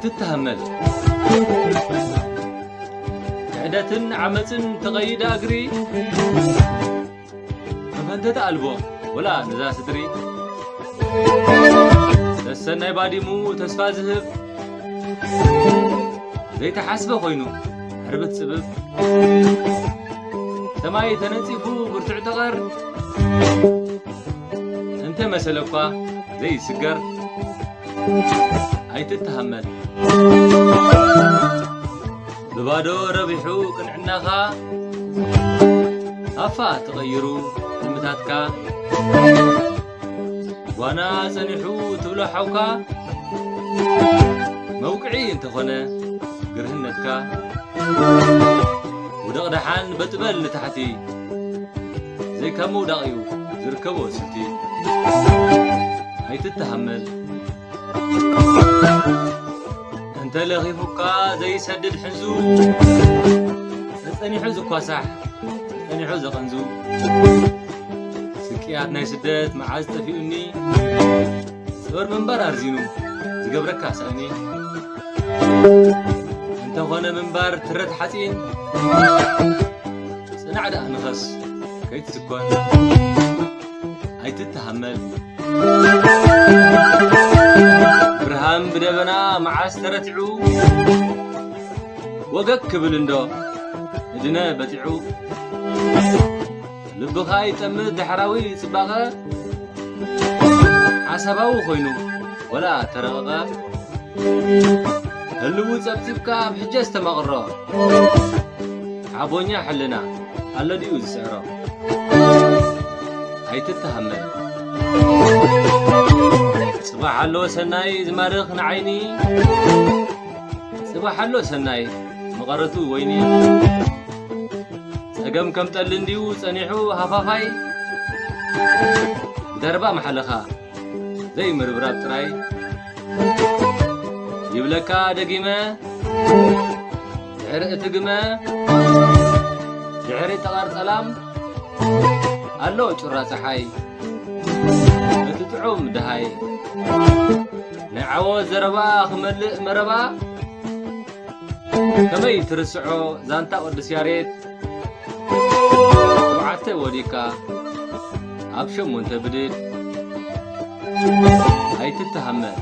أيتتهمل كعدة عمت تغيد أجري فأنت تقلبه ولا نزاع ستري السنة يبادي مو تسفى زهب زي تحاسبه خوينو هربت سبب سماي تنصفو برتع تغر انت مسلقا زي سجر أيتتهمل ببادو ربحو كنعناخا أفا تغيرو المتاتكا وانا سنحو تبلو حوكا موقعي انت خونا قرهنتكا ودغدحان بتبل لتحتي زي كمو دغيو زركبو ستي أيتتهمل انت لغيفوكا زي سدد حنزو سني حزو كواسح سني حزو قنزو سكيات ناي سدت معاز تفيقني صبر منبر أرزينو زقبركا سأني انت هنا منبر ترد حسين سنعد أنخس كي تسكون أيتتهمل برهام بدبنا معاز ترتعو وقك بلندو ادنا بتعو لبخاي تمد حراوي صباغه عصباو خوينو ولا ترغغه هلو صبصبكا بحجه استمغرو عبونيا حلنا الذي يسعره أيتتهمل صباح الله سناي زمارخ نعيني صباح الله سناي مغرتو ويني سقم كم تلنديو صنيحو هفافاي دربا محلخا زي مربراب تراي يبلكا دقيمة دعر اتقمة دعر تغار سلام ألو جرا صحاي اتتعوم دهاي نعوو زربا خملئ مربا كمي ترسعو زانتا ودس ياريت وعته وديكا أبشم وانت بديد أيتتهمل